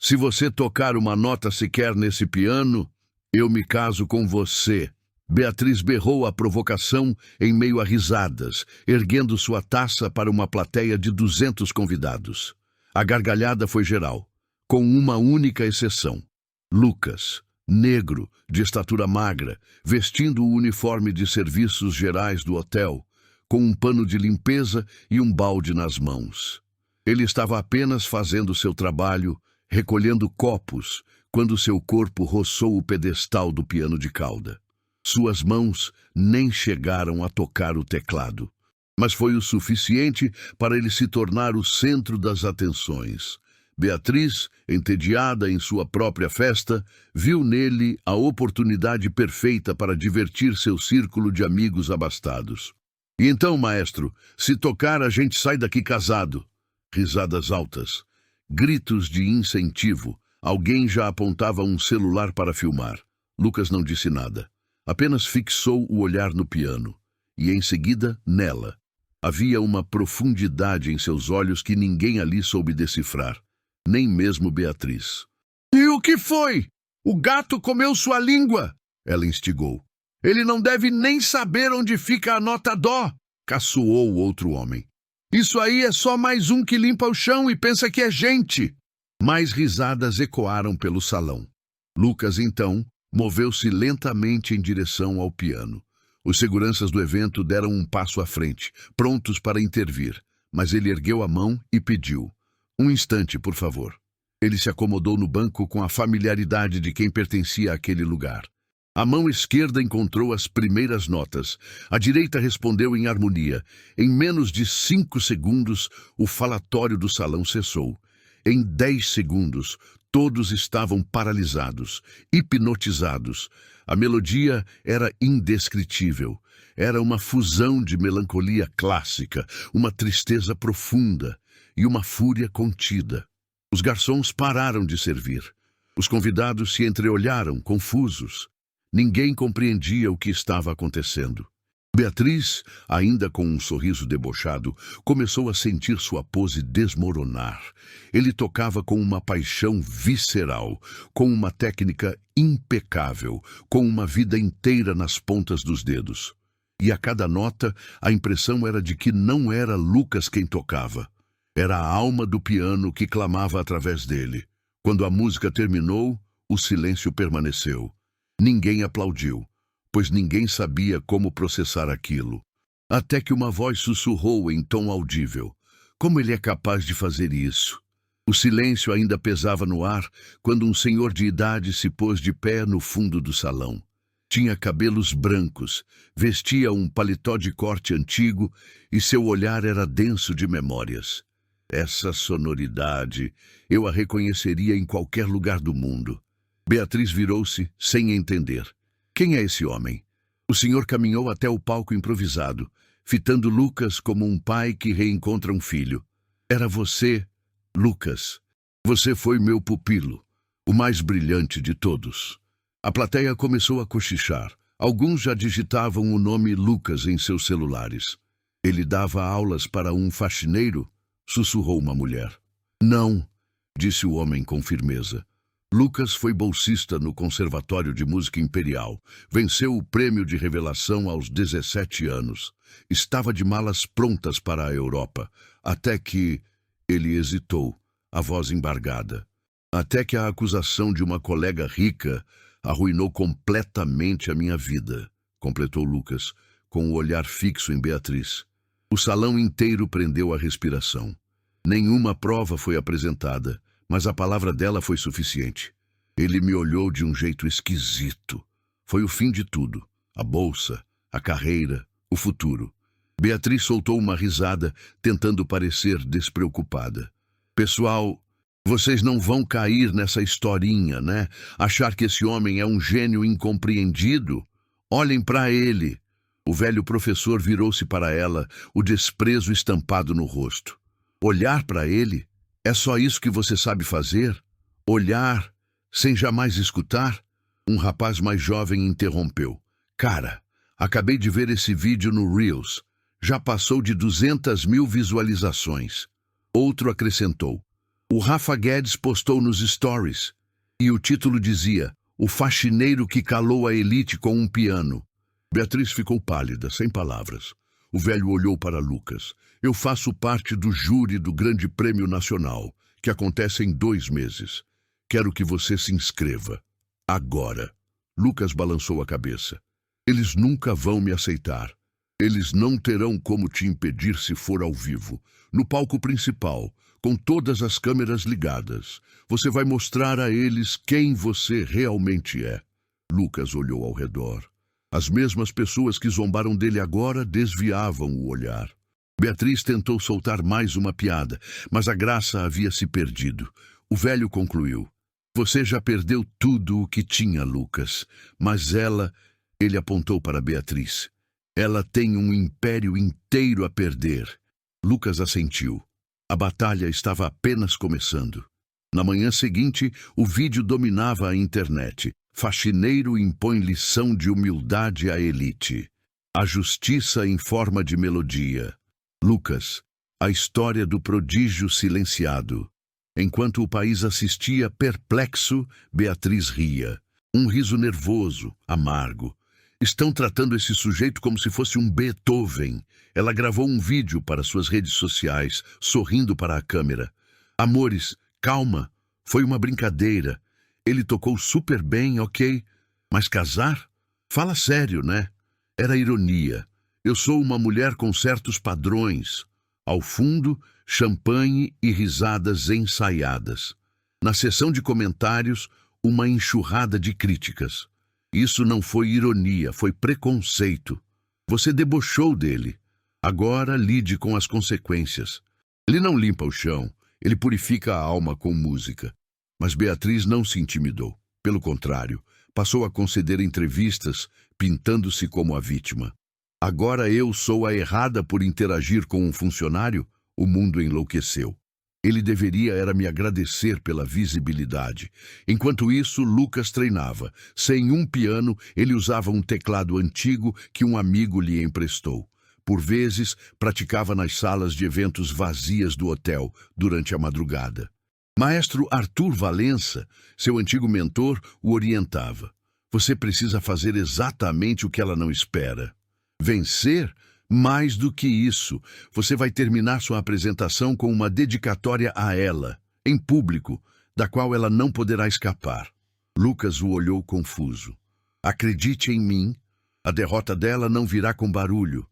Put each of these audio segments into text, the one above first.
Se você tocar uma nota sequer nesse piano, eu me caso com você. Beatriz berrou a provocação em meio a risadas, erguendo sua taça para uma plateia de 200 convidados. A gargalhada foi geral, com uma única exceção. Lucas, negro, de estatura magra, vestindo o uniforme de serviços gerais do hotel, com um pano de limpeza e um balde nas mãos. Ele estava apenas fazendo seu trabalho, recolhendo copos, quando seu corpo roçou o pedestal do piano de cauda. Suas mãos nem chegaram a tocar o teclado, mas foi o suficiente para ele se tornar o centro das atenções. Beatriz, entediada em sua própria festa, viu nele a oportunidade perfeita para divertir seu círculo de amigos abastados. E então, maestro, se tocar a gente sai daqui casado. Risadas altas, gritos de incentivo. Alguém já apontava um celular para filmar. Lucas não disse nada. Apenas fixou o olhar no piano. E em seguida, nela. Havia uma profundidade em seus olhos que ninguém ali soube decifrar. Nem mesmo Beatriz. E o que foi? O gato comeu sua língua! Ela instigou. Ele não deve nem saber onde fica a nota dó! Caçoou o outro homem. Isso aí é só mais um que limpa o chão e pensa que é gente! Mais risadas ecoaram pelo salão. Lucas, então, moveu-se lentamente em direção ao piano. Os seguranças do evento deram um passo à frente, prontos para intervir, mas ele ergueu a mão e pediu. Um instante, por favor. Ele se acomodou no banco com a familiaridade de quem pertencia àquele lugar. A mão esquerda encontrou as primeiras notas. A direita respondeu em harmonia. Em menos de 5 segundos, o falatório do salão cessou. Em 10 segundos, todos estavam paralisados, hipnotizados. A melodia era indescritível. Era uma fusão de melancolia clássica, uma tristeza profunda e uma fúria contida. Os garçons pararam de servir. Os convidados se entreolharam, confusos. Ninguém compreendia o que estava acontecendo. Beatriz, ainda com um sorriso debochado, começou a sentir sua pose desmoronar. Ele tocava com uma paixão visceral, com uma técnica impecável, com uma vida inteira nas pontas dos dedos. E a cada nota, a impressão era de que não era Lucas quem tocava. Era a alma do piano que clamava através dele. Quando a música terminou, o silêncio permaneceu. Ninguém aplaudiu, pois ninguém sabia como processar aquilo. Até que uma voz sussurrou em tom audível. Como ele é capaz de fazer isso? O silêncio ainda pesava no ar quando um senhor de idade se pôs de pé no fundo do salão. Tinha cabelos brancos, vestia um paletó de corte antigo e seu olhar era denso de memórias. Essa sonoridade, eu a reconheceria em qualquer lugar do mundo. Beatriz virou-se, sem entender. Quem é esse homem? O senhor caminhou até o palco improvisado, fitando Lucas como um pai que reencontra um filho. Era você, Lucas. Você foi meu pupilo, o mais brilhante de todos. A plateia começou a cochichar. Alguns já digitavam o nome Lucas em seus celulares. Ele dava aulas para um faxineiro? Sussurrou uma mulher. Não, disse o homem com firmeza. Lucas foi bolsista no Conservatório de Música Imperial. Venceu o prêmio de revelação aos 17 anos. Estava de malas prontas para a Europa, até que ele hesitou, a voz embargada. Até que a acusação de uma colega rica arruinou completamente a minha vida, completou Lucas, com o olhar fixo em Beatriz. O salão inteiro prendeu a respiração. Nenhuma prova foi apresentada, mas a palavra dela foi suficiente. Ele me olhou de um jeito esquisito. Foi o fim de tudo. A bolsa, a carreira, o futuro. Beatriz soltou uma risada, tentando parecer despreocupada. Pessoal, vocês não vão cair nessa historinha, né? Achar que esse homem é um gênio incompreendido? Olhem para ele. O velho professor virou-se para ela, o desprezo estampado no rosto. Olhar para ele? É só isso que você sabe fazer? Olhar, sem jamais escutar? Um rapaz mais jovem interrompeu. Cara, acabei de ver esse vídeo no Reels. Já passou de 200 mil visualizações. Outro acrescentou. O Rafa Guedes postou nos stories, e o título dizia: "O faxineiro que calou a elite com um piano". Beatriz ficou pálida, sem palavras. O velho olhou para Lucas. "Eu faço parte do júri do Grande Prêmio Nacional, que acontece em 2 meses. Quero que você se inscreva. Agora." Lucas balançou a cabeça. "Eles nunca vão me aceitar. Eles não terão como te impedir se for ao vivo. No palco principal, com todas as câmeras ligadas, você vai mostrar a eles quem você realmente é." Lucas olhou ao redor. As mesmas pessoas que zombaram dele agora desviavam o olhar. Beatriz tentou soltar mais uma piada, mas a graça havia se perdido. O velho concluiu: "Você já perdeu tudo o que tinha, Lucas. Mas ela..." Ele apontou para Beatriz. "Ela tem um império inteiro a perder." Lucas assentiu. A batalha estava apenas começando. Na manhã seguinte, o vídeo dominava a internet. Faxineiro impõe lição de humildade à elite. A justiça em forma de melodia. Lucas, a história do prodígio silenciado. Enquanto o país assistia perplexo, Beatriz ria. Um riso nervoso, amargo. "Estão tratando esse sujeito como se fosse um Beethoven." Ela gravou um vídeo para suas redes sociais, sorrindo para a câmera. "Amores, calma. Foi uma brincadeira. Ele tocou super bem, ok? Mas casar? Fala sério, né? Era ironia. Eu sou uma mulher com certos padrões." Ao fundo, champanhe e risadas ensaiadas. Na seção de comentários, uma enxurrada de críticas. "Isso não foi ironia, foi preconceito. Você debochou dele. Agora lide com as consequências. Ele não limpa o chão, ele purifica a alma com música." Mas Beatriz não se intimidou. Pelo contrário, passou a conceder entrevistas, pintando-se como a vítima. "Agora eu sou a errada por interagir com um funcionário?" O mundo enlouqueceu. Ele deveria era me agradecer pela visibilidade. Enquanto isso, Lucas treinava. Sem um piano, ele usava um teclado antigo que um amigo lhe emprestou. Por vezes, praticava nas salas de eventos vazias do hotel durante a madrugada. Maestro Arthur Valença, seu antigo mentor, o orientava. "Você precisa fazer exatamente o que ela não espera. Vencer? Mais do que isso, você vai terminar sua apresentação com uma dedicatória a ela, em público, da qual ela não poderá escapar." Lucas o olhou confuso. "Acredite em mim, a derrota dela não virá com barulho,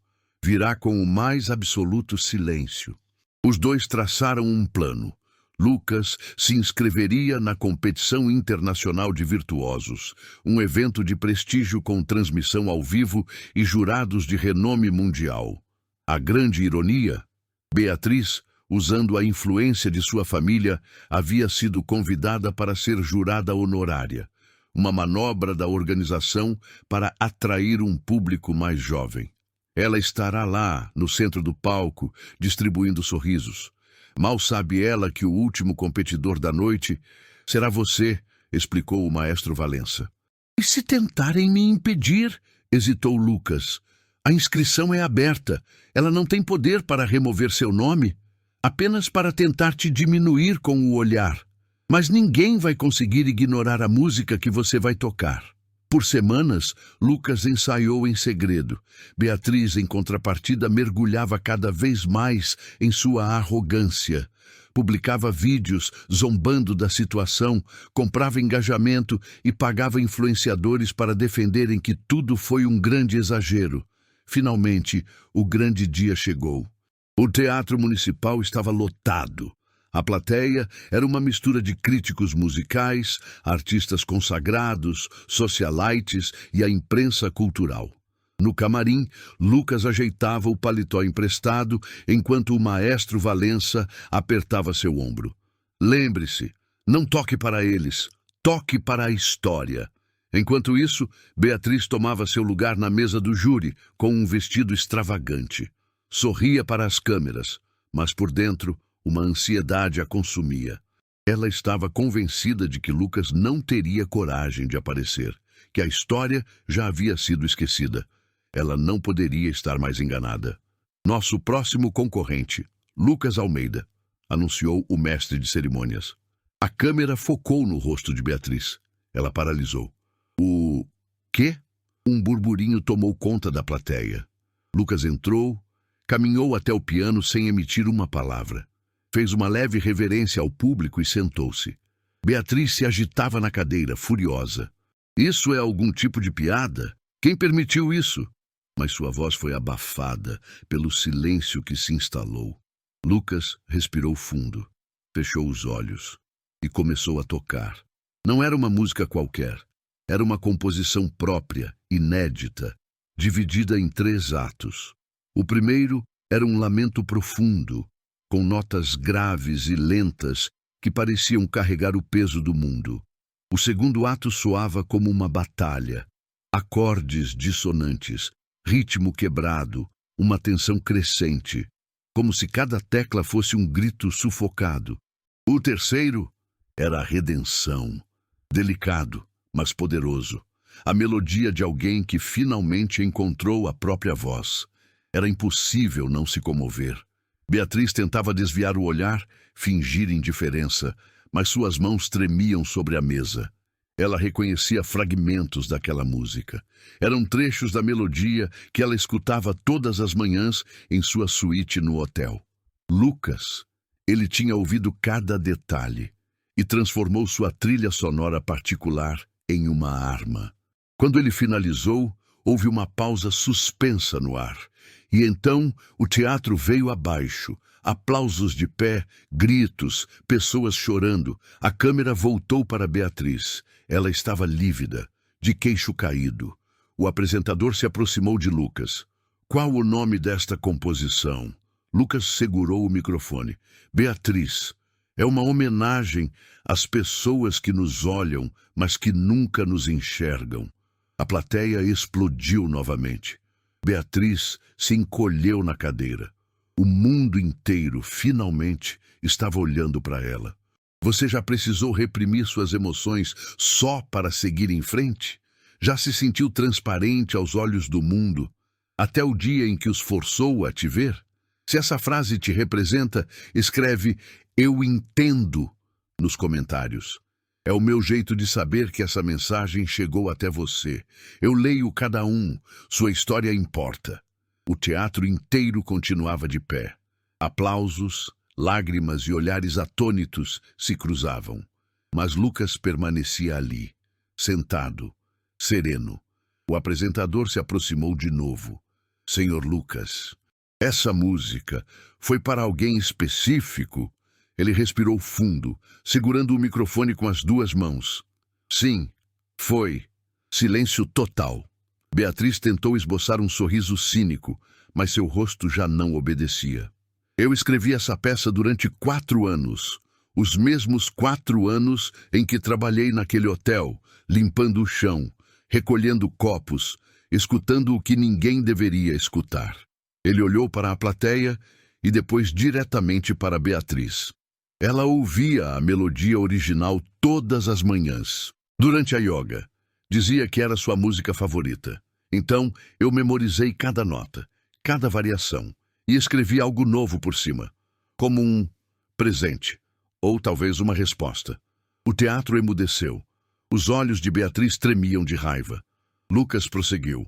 virá com o mais absoluto silêncio." Os dois traçaram um plano. Lucas se inscreveria na Competição Internacional de Virtuosos, um evento de prestígio com transmissão ao vivo e jurados de renome mundial. A grande ironia? Beatriz, usando a influência de sua família, havia sido convidada para ser jurada honorária, uma manobra da organização para atrair um público mais jovem. Ela estará lá, no centro do palco, distribuindo sorrisos. Mal sabe ela que o último competidor da noite será você, explicou o maestro Valença. "E se tentarem me impedir?" hesitou Lucas. "A inscrição é aberta. Ela não tem poder para remover seu nome, apenas para tentar te diminuir com o olhar. Mas ninguém vai conseguir ignorar a música que você vai tocar." Por semanas, Lucas ensaiou em segredo. Beatriz, em contrapartida, mergulhava cada vez mais em sua arrogância. Publicava vídeos zombando da situação, comprava engajamento e pagava influenciadores para defenderem que tudo foi um grande exagero. Finalmente, o grande dia chegou. O Teatro Municipal estava lotado. A plateia era uma mistura de críticos musicais, artistas consagrados, socialites e a imprensa cultural. No camarim, Lucas ajeitava o paletó emprestado, enquanto o maestro Valença apertava seu ombro. "Lembre-se, não toque para eles, toque para a história." Enquanto isso, Beatriz tomava seu lugar na mesa do júri, com um vestido extravagante. Sorria para as câmeras, mas por dentro, uma ansiedade a consumia. Ela estava convencida de que Lucas não teria coragem de aparecer, que a história já havia sido esquecida. Ela não poderia estar mais enganada. Nosso próximo concorrente, Lucas Almeida. anunciou o mestre de cerimônias. A câmera focou no rosto de Beatriz. Ela paralisou. O quê? Um burburinho tomou conta da plateia. Lucas entrou, caminhou até o piano sem emitir uma palavra. Fez uma leve reverência ao público e sentou-se. Beatriz se agitava na cadeira, furiosa. Isso é algum tipo de piada? Quem permitiu isso? Mas sua voz foi abafada pelo silêncio que se instalou. Lucas respirou fundo, fechou os olhos e começou a tocar. Não era uma música qualquer. Era uma composição própria, inédita, dividida em 3 atos. O primeiro era um lamento profundo, com notas graves e lentas que pareciam carregar o peso do mundo. O segundo ato soava como uma batalha. Acordes dissonantes, ritmo quebrado, uma tensão crescente, como se cada tecla fosse um grito sufocado. O terceiro era a redenção, delicado, mas poderoso. A melodia de alguém que finalmente encontrou a própria voz. Era impossível não se comover. Beatriz tentava desviar o olhar, fingir indiferença, mas suas mãos tremiam sobre a mesa. Ela reconhecia fragmentos daquela música. Eram trechos da melodia que ela escutava todas as manhãs em sua suíte no hotel. Lucas, ele tinha ouvido cada detalhe e transformou sua trilha sonora particular em uma arma. Quando ele finalizou, houve uma pausa suspensa no ar. E então o teatro veio abaixo. Aplausos de pé, gritos, pessoas chorando. A câmera voltou para Beatriz. Ela estava lívida, de queixo caído. O apresentador se aproximou de Lucas. Qual o nome desta composição? Lucas segurou o microfone. Beatriz. É uma homenagem às pessoas que nos olham, mas que nunca nos enxergam. A plateia explodiu novamente. Beatriz se encolheu na cadeira. O mundo inteiro, finalmente, estava olhando para ela. Você já precisou reprimir suas emoções só para seguir em frente? Já se sentiu transparente aos olhos do mundo, até o dia em que os forçou a te ver? Se essa frase te representa, escreve "Eu entendo" nos comentários. É o meu jeito de saber que essa mensagem chegou até você. Eu leio cada um, sua história importa. O teatro inteiro continuava de pé. Aplausos, lágrimas e olhares atônitos se cruzavam. Mas Lucas permanecia ali, sentado, sereno. O apresentador se aproximou de novo. Senhor Lucas, essa música foi para alguém específico? Ele respirou fundo, segurando o microfone com as 2 mãos. Sim, foi. Silêncio total. Beatriz tentou esboçar um sorriso cínico, mas seu rosto já não obedecia. Eu escrevi essa peça durante 4 anos. Os mesmos 4 anos em que trabalhei naquele hotel, limpando o chão, recolhendo copos, escutando o que ninguém deveria escutar. Ele olhou para a plateia e depois diretamente para Beatriz. Ela ouvia a melodia original todas as manhãs. Durante a yoga, dizia que era sua música favorita. Então, eu memorizei cada nota, cada variação, e escrevi algo novo por cima, como um presente, ou talvez uma resposta. O teatro emudeceu. Os olhos de Beatriz tremiam de raiva. Lucas prosseguiu.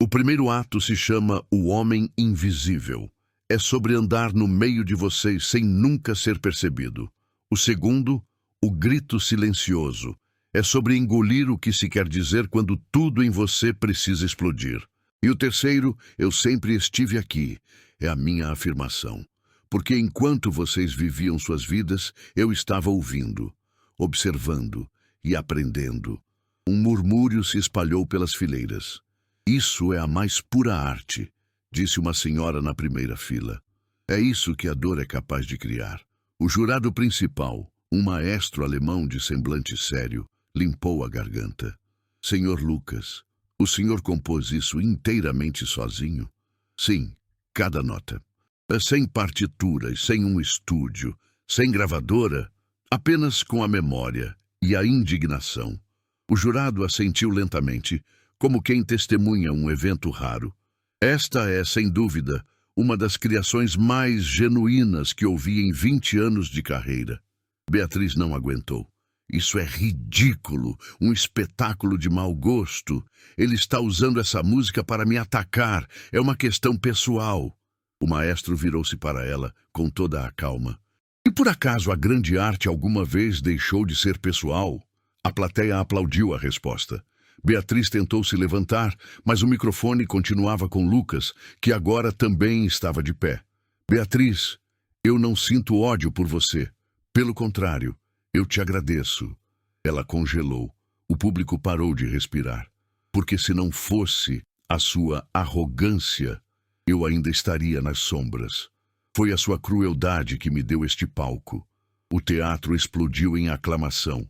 O primeiro ato se chama O Homem Invisível. É sobre andar no meio de vocês sem nunca ser percebido. O segundo, O Grito Silencioso. É sobre engolir o que se quer dizer quando tudo em você precisa explodir. E o terceiro, Eu Sempre Estive Aqui. É a minha afirmação. Porque enquanto vocês viviam suas vidas, eu estava ouvindo, observando e aprendendo. Um murmúrio se espalhou pelas fileiras. Isso é a mais pura arte, disse uma senhora na primeira fila. É isso que a dor é capaz de criar. O jurado principal, um maestro alemão de semblante sério, limpou a garganta. Senhor Lucas, o senhor compôs isso inteiramente sozinho? Sim, cada nota. Sem partituras, sem um estúdio, sem gravadora, apenas com a memória e a indignação. O jurado assentiu lentamente, como quem testemunha um evento raro. Esta é, sem dúvida, uma das criações mais genuínas que ouvi em 20 anos de carreira. Beatriz não aguentou. Isso é ridículo, um espetáculo de mau gosto. Ele está usando essa música para me atacar, é uma questão pessoal. O maestro virou-se para ela com toda a calma. E por acaso a grande arte alguma vez deixou de ser pessoal? A plateia aplaudiu a resposta. Beatriz tentou se levantar, mas o microfone continuava com Lucas, que agora também estava de pé. Beatriz, eu não sinto ódio por você. Pelo contrário, eu te agradeço. Ela congelou. O público parou de respirar. Porque se não fosse a sua arrogância, eu ainda estaria nas sombras. Foi a sua crueldade que me deu este palco. O teatro explodiu em aclamação.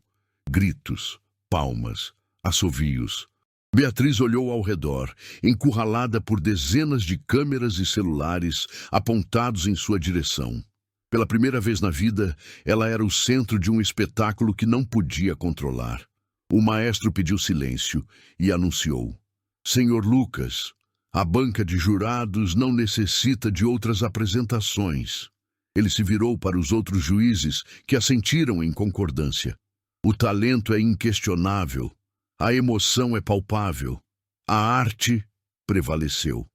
Gritos, palmas, assovios. Beatriz olhou ao redor, encurralada por dezenas de câmeras e celulares apontados em sua direção. Pela primeira vez na vida, ela era o centro de um espetáculo que não podia controlar. O maestro pediu silêncio e anunciou: Senhor Lucas, a banca de jurados não necessita de outras apresentações. Ele se virou para os outros juízes, que assentiram em concordância. O talento é inquestionável. A emoção é palpável. A arte prevaleceu.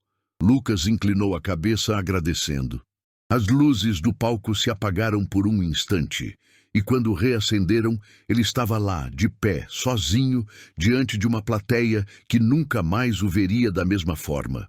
Lucas inclinou a cabeça agradecendo. As luzes do palco se apagaram por um instante, e quando reacenderam, ele estava lá, de pé, sozinho, diante de uma plateia que nunca mais o veria da mesma forma.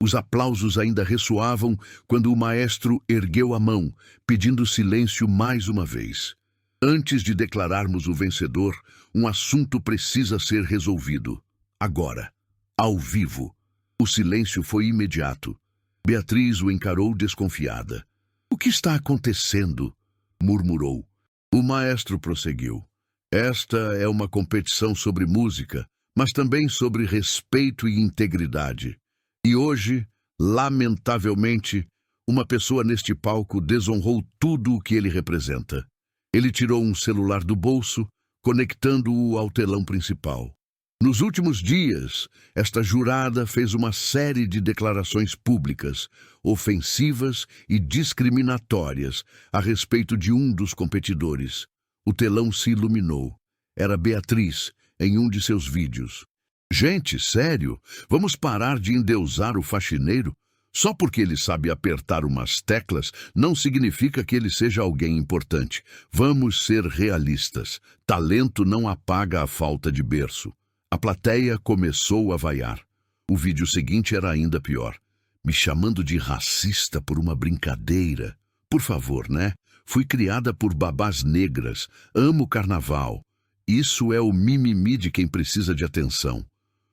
Os aplausos ainda ressoavam quando o maestro ergueu a mão, pedindo silêncio mais uma vez. Antes de declararmos o vencedor, um assunto precisa ser resolvido. Agora, ao vivo. O silêncio foi imediato. Beatriz o encarou desconfiada. O que está acontecendo? Murmurou. O maestro prosseguiu. Esta é uma competição sobre música, mas também sobre respeito e integridade. E hoje, lamentavelmente, uma pessoa neste palco desonrou tudo o que ele representa. Ele tirou um celular do bolso, conectando-o ao telão principal. Nos últimos dias, esta jurada fez uma série de declarações públicas, ofensivas e discriminatórias a respeito de um dos competidores. O telão se iluminou. Era Beatriz, em um de seus vídeos. Gente, sério? Vamos parar de endeusar o faxineiro? Só porque ele sabe apertar umas teclas, não significa que ele seja alguém importante. Vamos ser realistas. Talento não apaga a falta de berço. A plateia começou a vaiar. O vídeo seguinte era ainda pior. Me chamando de racista por uma brincadeira. Por favor, né? Fui criada por babás negras. Amo carnaval. Isso é o mimimi de quem precisa de atenção.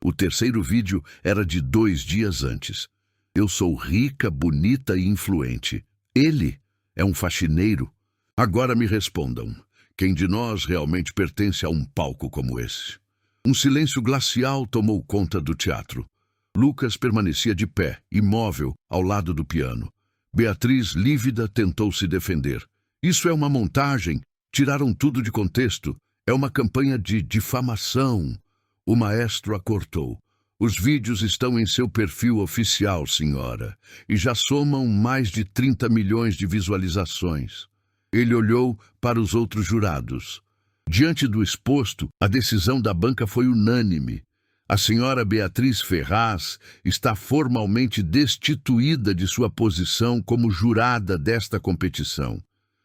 O terceiro vídeo era de 2 dias antes. Eu sou rica, bonita e influente. Ele é um faxineiro. Agora me respondam. Quem de nós realmente pertence a um palco como esse? Um silêncio glacial tomou conta do teatro. Lucas permanecia de pé, imóvel, ao lado do piano. Beatriz, lívida, tentou se defender. Isso é uma montagem. Tiraram tudo de contexto. É uma campanha de difamação. O maestro a cortou. Os vídeos estão em seu perfil oficial, senhora, e já somam mais de 30 milhões de visualizações. Ele olhou para os outros jurados. Diante do exposto, a decisão da banca foi unânime. A senhora Beatriz Ferraz está formalmente destituída de sua posição como jurada desta competição.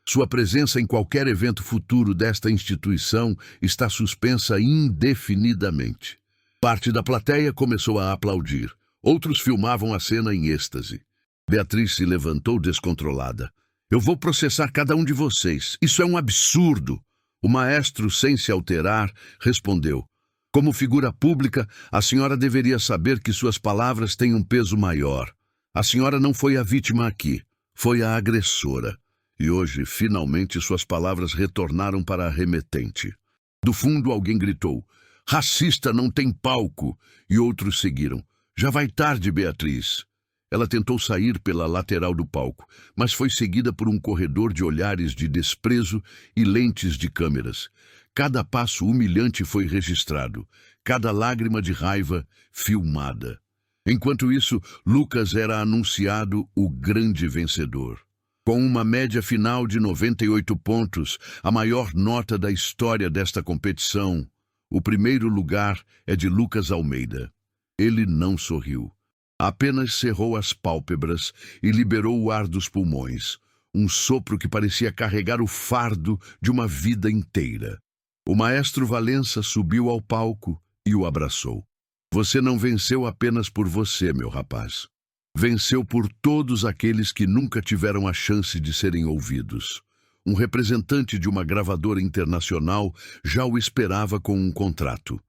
Sua presença em qualquer evento futuro desta instituição está suspensa indefinidamente. Parte da plateia começou a aplaudir. Outros filmavam a cena em êxtase. Beatriz se levantou descontrolada. Eu vou processar cada um de vocês. Isso é um absurdo. O maestro, sem se alterar, respondeu. Como figura pública, a senhora deveria saber que suas palavras têm um peso maior. A senhora não foi a vítima aqui. Foi a agressora. E hoje, finalmente, suas palavras retornaram para a remetente. Do fundo, alguém gritou. Racista não tem palco. E outros seguiram. Já vai tarde, Beatriz. Ela tentou sair pela lateral do palco, mas foi seguida por um corredor de olhares de desprezo e lentes de câmeras. Cada passo humilhante foi registrado, cada lágrima de raiva filmada. Enquanto isso, Lucas era anunciado o grande vencedor. Com uma média final de 98 pontos, a maior nota da história desta competição, o primeiro lugar é de Lucas Almeida. Ele não sorriu. Apenas cerrou as pálpebras e liberou o ar dos pulmões, um sopro que parecia carregar o fardo de uma vida inteira. O maestro Valença subiu ao palco e o abraçou. Você não venceu apenas por você, meu rapaz. Venceu por todos aqueles que nunca tiveram a chance de serem ouvidos. Um representante de uma gravadora internacional já o esperava com um contrato.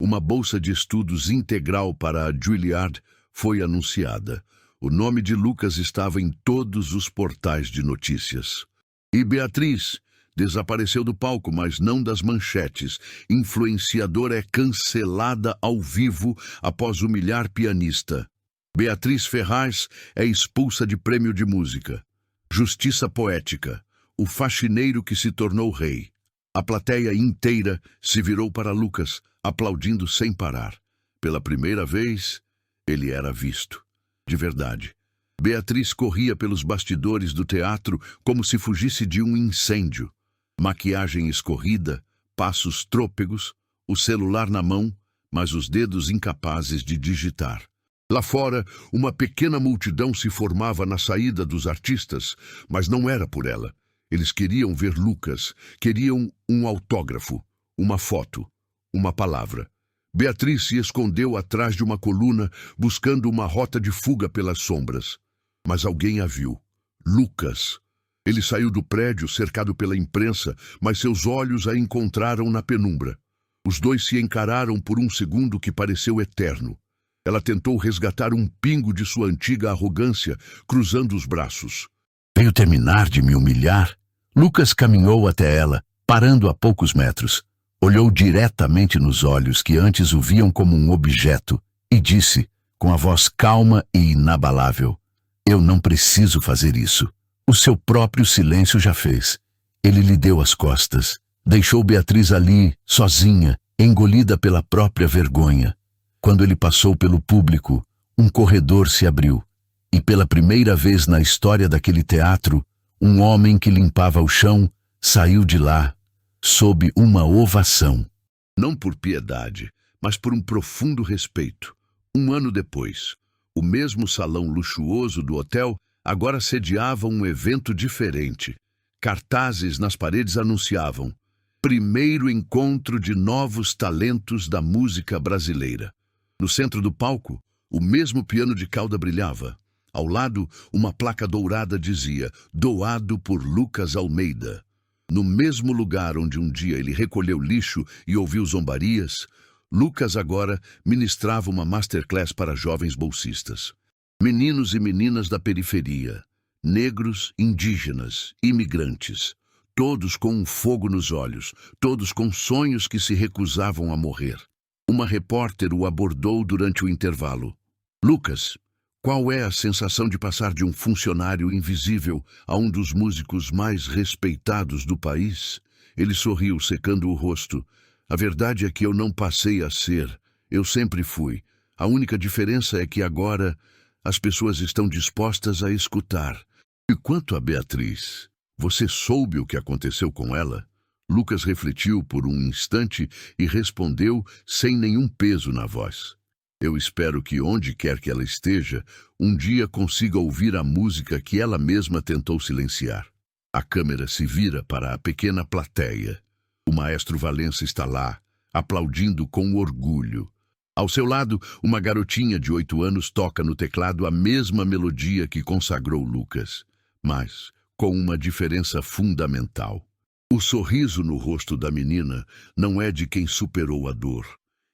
Uma bolsa de estudos integral para a Juilliard foi anunciada. O nome de Lucas estava em todos os portais de notícias. E Beatriz desapareceu do palco, mas não das manchetes. Influenciadora é cancelada ao vivo após humilhar pianista. Beatriz Ferraz é expulsa de prêmio de música. Justiça poética. O faxineiro que se tornou rei. A plateia inteira se virou para Lucas, aplaudindo sem parar. Pela primeira vez, ele era visto. De verdade. Beatriz corria pelos bastidores do teatro como se fugisse de um incêndio. Maquiagem escorrida, passos trôpegos, o celular na mão, mas os dedos incapazes de digitar. Lá fora, uma pequena multidão se formava na saída dos artistas, mas não era por ela. Eles queriam ver Lucas, queriam um autógrafo, uma foto, uma palavra. Beatriz se escondeu atrás de uma coluna, buscando uma rota de fuga pelas sombras. Mas alguém a viu. Lucas. Ele saiu do prédio, cercado pela imprensa, mas seus olhos a encontraram na penumbra. Os dois se encararam por um segundo que pareceu eterno. Ela tentou resgatar um pingo de sua antiga arrogância, cruzando os braços. Veio terminar de me humilhar? Lucas caminhou até ela, parando a poucos metros. Olhou diretamente nos olhos que antes o viam como um objeto e disse, com a voz calma e inabalável, eu não preciso fazer isso. O seu próprio silêncio já fez. Ele lhe deu as costas. Deixou Beatriz ali, sozinha, engolida pela própria vergonha. Quando ele passou pelo público, um corredor se abriu. E pela primeira vez na história daquele teatro, um homem que limpava o chão saiu de lá, sob uma ovação. Não por piedade, mas por um profundo respeito. Um ano depois, o mesmo salão luxuoso do hotel agora sediava um evento diferente. Cartazes nas paredes anunciavam: primeiro encontro de novos talentos da música brasileira. No centro do palco, o mesmo piano de cauda brilhava. Ao lado, uma placa dourada dizia, doado por Lucas Almeida. No mesmo lugar onde um dia ele recolheu lixo e ouviu zombarias, Lucas agora ministrava uma masterclass para jovens bolsistas. Meninos e meninas da periferia, negros, indígenas, imigrantes, todos com um fogo nos olhos, todos com sonhos que se recusavam a morrer. Uma repórter o abordou durante o intervalo. Lucas, qual é a sensação de passar de um funcionário invisível a um dos músicos mais respeitados do país? Ele sorriu, secando o rosto. A verdade é que eu não passei a ser. Eu sempre fui. A única diferença é que agora as pessoas estão dispostas a escutar. E quanto a Beatriz, você soube o que aconteceu com ela? Lucas refletiu por um instante e respondeu sem nenhum peso na voz. Eu espero que onde quer que ela esteja, um dia consiga ouvir a música que ela mesma tentou silenciar. A câmera se vira para a pequena plateia. O maestro Valença está lá, aplaudindo com orgulho. Ao seu lado, uma garotinha de 8 anos toca no teclado a mesma melodia que consagrou Lucas, mas com uma diferença fundamental. O sorriso no rosto da menina não é de quem superou a dor.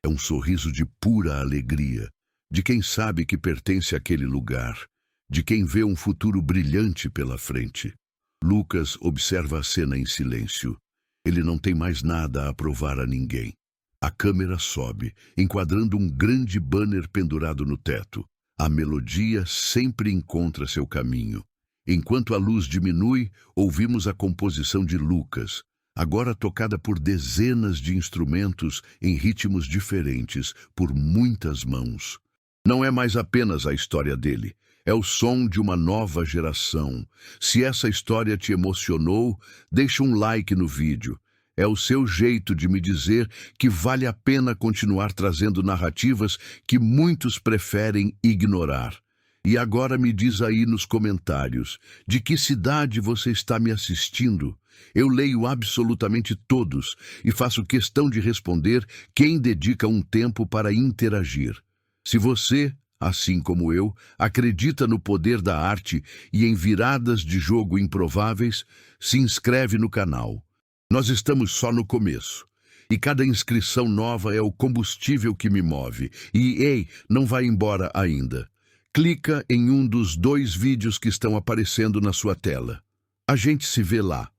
É um sorriso de pura alegria, de quem sabe que pertence àquele lugar, de quem vê um futuro brilhante pela frente. Lucas observa a cena em silêncio. Ele não tem mais nada a provar a ninguém. A câmera sobe, enquadrando um grande banner pendurado no teto. A melodia sempre encontra seu caminho. Enquanto a luz diminui, ouvimos a composição de Lucas, agora tocada por dezenas de instrumentos em ritmos diferentes, por muitas mãos. Não é mais apenas a história dele, é o som de uma nova geração. Se essa história te emocionou, deixa um like no vídeo. É o seu jeito de me dizer que vale a pena continuar trazendo narrativas que muitos preferem ignorar. E agora me diz aí nos comentários, de que cidade você está me assistindo? Eu leio absolutamente todos e faço questão de responder quem dedica um tempo para interagir. Se você, assim como eu, acredita no poder da arte e em viradas de jogo improváveis, se inscreve no canal. Nós estamos só no começo. E cada inscrição nova é o combustível que me move. E, ei, não vai embora ainda. Clica em um dos 2 vídeos que estão aparecendo na sua tela. A gente se vê lá.